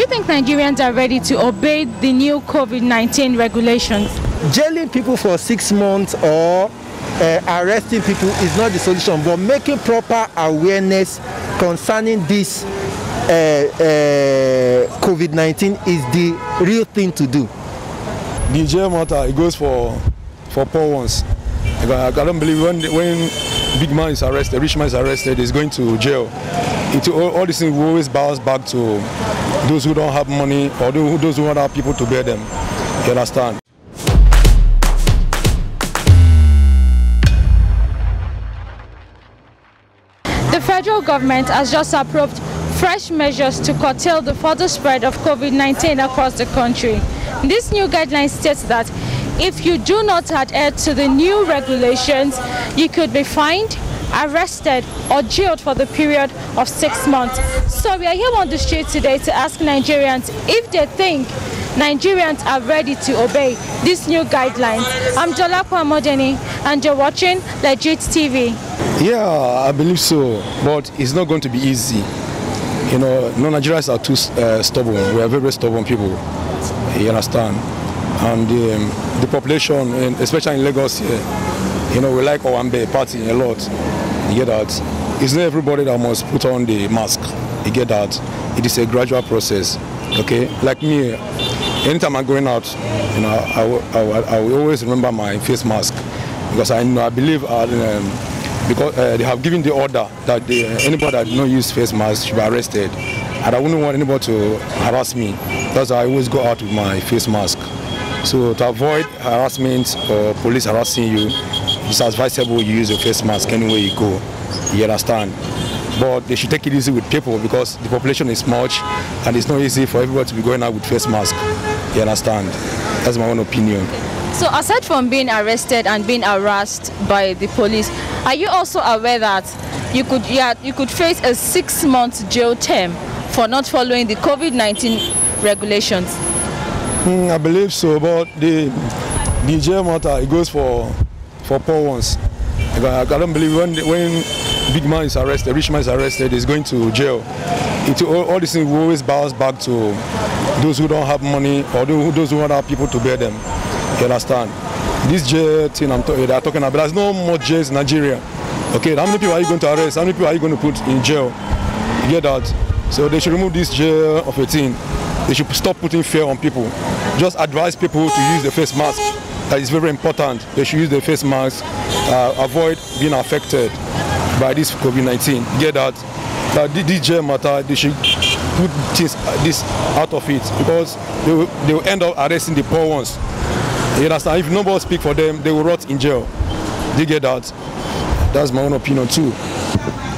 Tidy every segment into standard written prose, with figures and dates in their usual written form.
you think Nigerians are ready to obey the new COVID-19 regulations? Jailing people for 6 months or arresting people is not the solution, but making proper awareness concerning this COVID-19 is the real thing to do. The jail matter, it goes for poor ones. I don't believe when big man is arrested, rich man is arrested, he's going to jail. All these things will always bounce back to those who don't have money or those who don't have people to bear them. You understand? The federal government has just approved fresh measures to curtail the further spread of COVID-19 across the country. This new guideline states that if you do not adhere to the new regulations, you could be fined, arrested or jailed for the period of 6 months. So we are here on the street today to ask Nigerians if they think Nigerians are ready to obey these new guidelines. I'm Jolapo Amodeni and you're watching Legit TV. Yeah, I believe so, but it's not going to be easy. You know, Nigerians are too stubborn. We are very, very stubborn people. You understand? And the population, especially in Lagos here, you know, we like Owambe party a lot. You get that? It's not everybody that must put on the mask. You get that? It is a gradual process. Okay? Like me, anytime I'm going out, you know, I will always remember my face mask because I believe because they have given the order that anybody that does not use face mask should be arrested, and I wouldn't want anybody to harass me. That's why I always go out with my face mask. So to avoid harassment or police harassing you, it's advisable you use your face mask anywhere you go. You understand? But they should take it easy with people because the population is much and it's not easy for everybody to be going out with face mask. You understand? That's my own opinion. So aside from being arrested and being harassed by the police, are you also aware that you could face a 6-month jail term for not following the COVID-19 regulations? I believe so, but the jail matter, it goes for poor ones. I don't believe when big man is arrested, rich man is arrested, he's going to jail. All these things will always bounce back to those who don't have money or those who don't have people to bear them. You understand? This jail thing they're talking about, there's no more jails in Nigeria. Okay, how many people are you going to arrest? How many people are you going to put in jail? You get that? So they should remove this jail of a thing. They should stop putting fear on people. Just advise people to use the face mask. That is very important. They should use the face mask, avoid being affected by this COVID-19. Get that? This jail matter, they should put this out of it because they will end up arresting the poor ones. You understand? If nobody speaks for them, they will rot in jail. Do you get that? That's my own opinion too.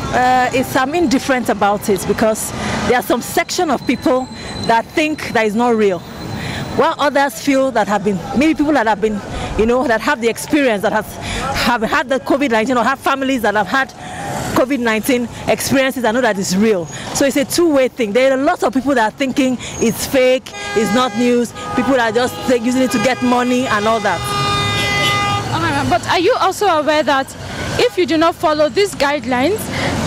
I'm indifferent about it because there are some section of people that think that is not real, while others feel that maybe people that have been, you know, that have the experience, that have had the COVID-19 or have families that have had COVID-19 experiences, I know that it's real. So it's a two-way thing. There are lots of people that are thinking it's fake, it's not news, people that are just using it to get money and all that. But are you also aware that if you do not follow these guidelines,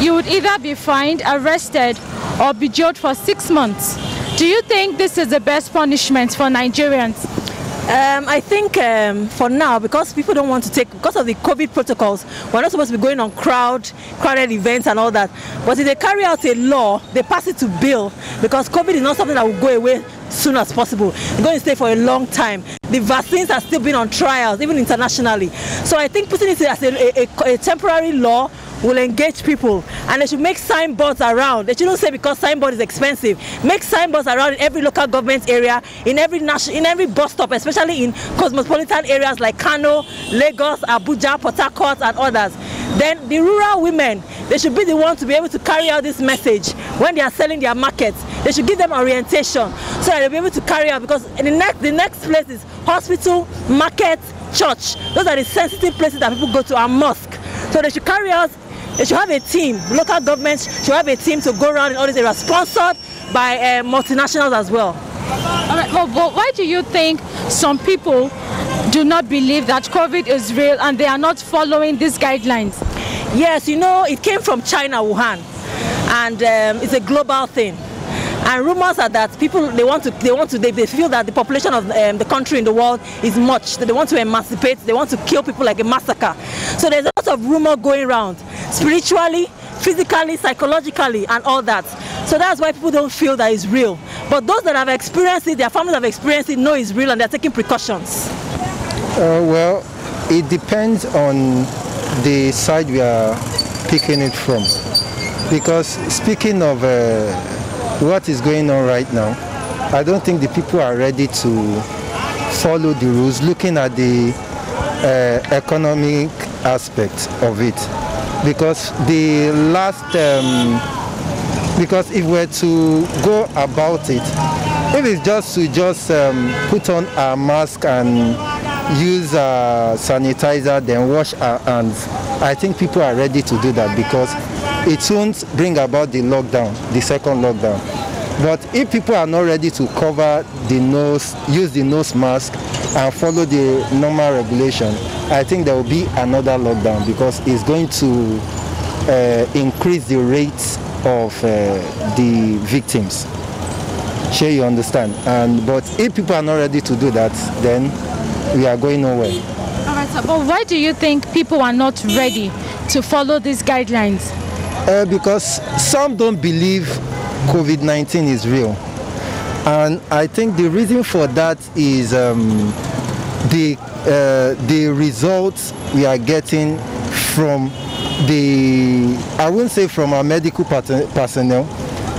you would either be fined, arrested, or be jailed for 6 months? Do you think this is the best punishment for Nigerians? I think for now, because people don't want to because of the COVID protocols, we're not supposed to be going on crowded events and all that. But if they carry out a law, they pass it to bill, because COVID is not something that will go away soon as possible. It's going to stay for a long time. The vaccines are still being on trials, even internationally. So I think putting it as a temporary law will engage people, and they should make signboards around. They shouldn't say because signboard is expensive. Make signboards around in every local government area, in every bus stop, especially in cosmopolitan areas like Kano, Lagos, Abuja, Port Harcourt and others. Then the rural women, they should be the ones to be able to carry out this message when they are selling their markets. They should give them orientation so that they'll be able to carry out, because in the next place is hospital, market, church. Those are the sensitive places that people go to, and mosque. So they should carry out. They should have a team. Local governments should have a team to go around in all these areas, sponsored by multinationals as well. All right, well, why do you think some people do not believe that COVID is real and they are not following these guidelines? Yes, you know, it came from China, Wuhan, and it's a global thing. And rumors are that people they feel that the population of the country in the world is much. That they want to emancipate. They want to kill people like a massacre. So there's a lot of rumor going around, spiritually, physically, psychologically, and all that. So that's why people don't feel that it's real. But those that have experienced it, their families have experienced it, know it's real, and they're taking precautions. Well, it depends on the side we are picking it from. Because speaking of what is going on right now, I don't think the people are ready to follow the rules, looking at the economic aspect of it. Because the last, because if we're to go about it, if it's just to put on a mask and use sanitizer, then wash our hands, I think people are ready to do that because it won't bring about the lockdown, the second lockdown. But if people are not ready to cover the nose, use the nose mask and follow the normal regulation, I think there will be another lockdown because it's going to increase the rates of the victims. Sure, you understand. But if people are not ready to do that, then we are going nowhere. All right, sir, but why do you think people are not ready to follow these guidelines? Because some don't believe COVID-19 is real. And I think the reason for that is the results we are getting from I wouldn't say from our medical personnel,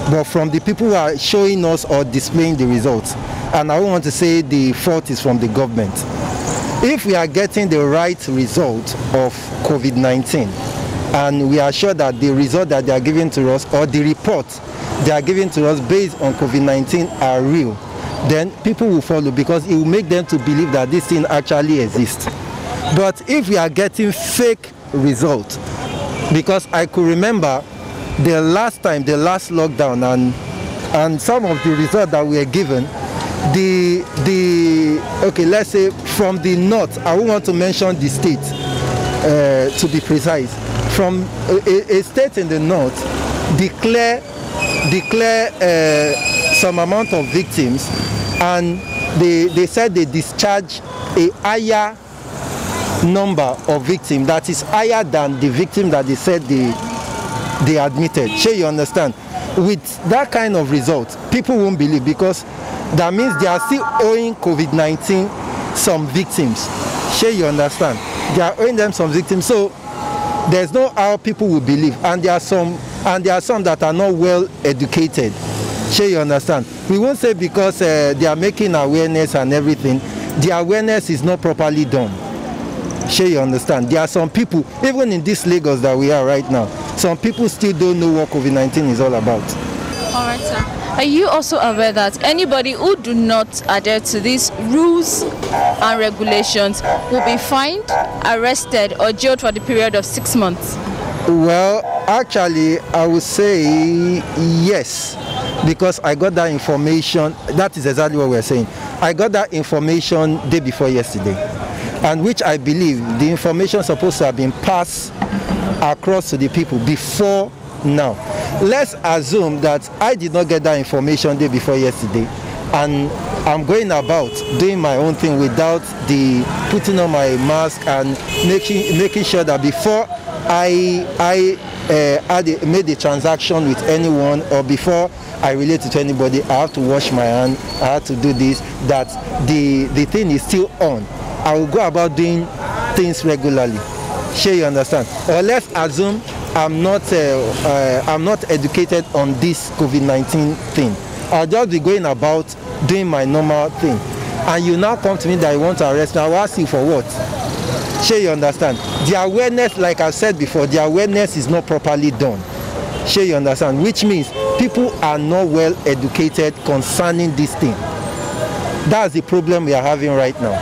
but from the people who are showing us or displaying the results. And I don't want to say the fault is from the government. If we are getting the right result of COVID-19, and we are sure that the result that they are giving to us, or the reports they are giving to us based on COVID-19 are real, then people will follow because it will make them to believe that this thing actually exists. But if we are getting fake results, because I could remember the last lockdown and some of the results that we were given, okay, let's say from the north, I won't want to mention the state to be precise, from a state in the north declare some amount of victims, and they said they discharge a higher number of victims that is higher than the victim that they said they admitted. Sure, you understand? With that kind of result, people won't believe because that means they are still owing COVID-19 some victims. Sure, you understand? They are owing them some victims. So there's no how people will believe, and there are some that are not well educated. Sure, you understand? We won't say because they are making awareness and everything, the awareness is not properly done. Sure, you understand? There are some people, even in this Lagos that we are right now, some people still don't know what COVID-19 is all about. All right, sir. Are you also aware that anybody who do not adhere to these rules and regulations will be fined, arrested, or jailed for the period of 6 months? Well, actually, I would say yes, because I got that information. That is exactly what we're saying. I got that information day before yesterday, and which I believe the information is supposed to have been passed across to the people before now. Let's assume that I did not get that information day before yesterday, and I'm going about doing my own thing without the putting on my mask and making sure that before I made a transaction with anyone, or before I relate to anybody, I have to wash my hand, I have to do this, that the thing is still on. I will go about doing things regularly. Sure, you understand? Or let's assume I'm not educated on this COVID-19 thing. I'll just be going about doing my normal thing. And you now come to me that you want to arrest me. I will ask you for what? Sure, you understand? The awareness, like I said before, the awareness is not properly done. Sure, you understand? Which means people are not well educated concerning this thing. That's the problem we are having right now.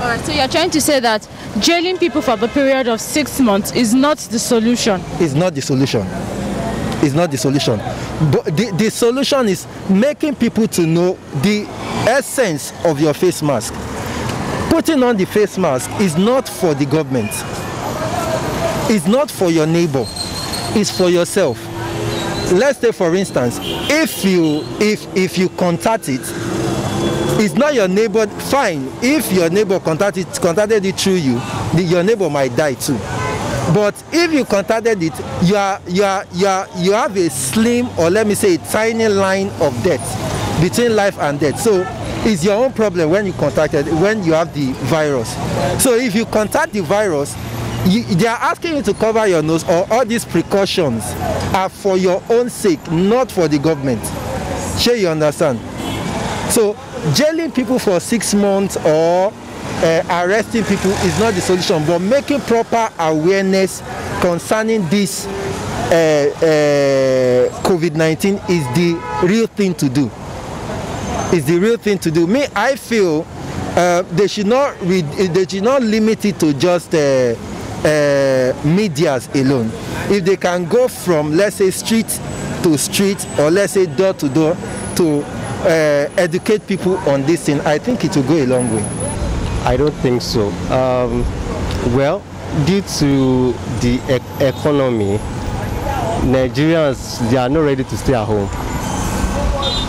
All right, so you're trying to say that jailing people for the period of 6 months is not the solution? It's not the solution. It's not the solution. But the solution is making people to know the essence of your face mask. Putting on the face mask is not for the government. It's not for your neighbor. It's for yourself. let's say for instance, if you contact it, it's not your neighbor, fine. If your neighbor contacted it through you, your neighbor might die too. But if you contacted it, you have a slim, or let me say a tiny line of death between life and death. So it's your own problem when you when you have the virus. So if you contact the virus, they are asking you to cover your nose, or all these precautions are for your own sake, not for the government. Sure, you understand? So jailing people for 6 months or arresting people is not the solution, but making proper awareness concerning this COVID-19 is the real thing to do. Is the real thing to do. Me, I feel they should not limit it to just medias alone. If they can go from, let's say, street to street, or let's say door to door, to educate people on this thing, I think it will go a long way. I don't think so. Well, due to the economy, Nigerians, they are not ready to stay at home.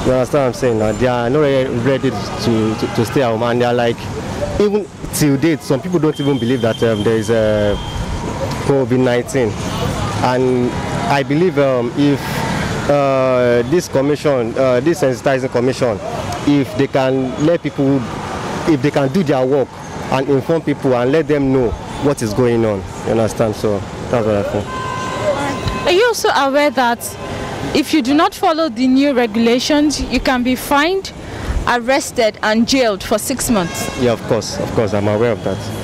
You understand what I'm saying? Now, they are not ready to stay at home, and they are like, even till date, some people don't even believe that there is a COVID-19. And I believe if this commission, this sensitizing commission, if they can let people, if they can do their work and inform people and let them know what is going on, you understand? So that's what I think. Are you also aware that if you do not follow the new regulations, you can be fined, arrested and jailed for 6 months? Yeah, of course, I'm aware of that.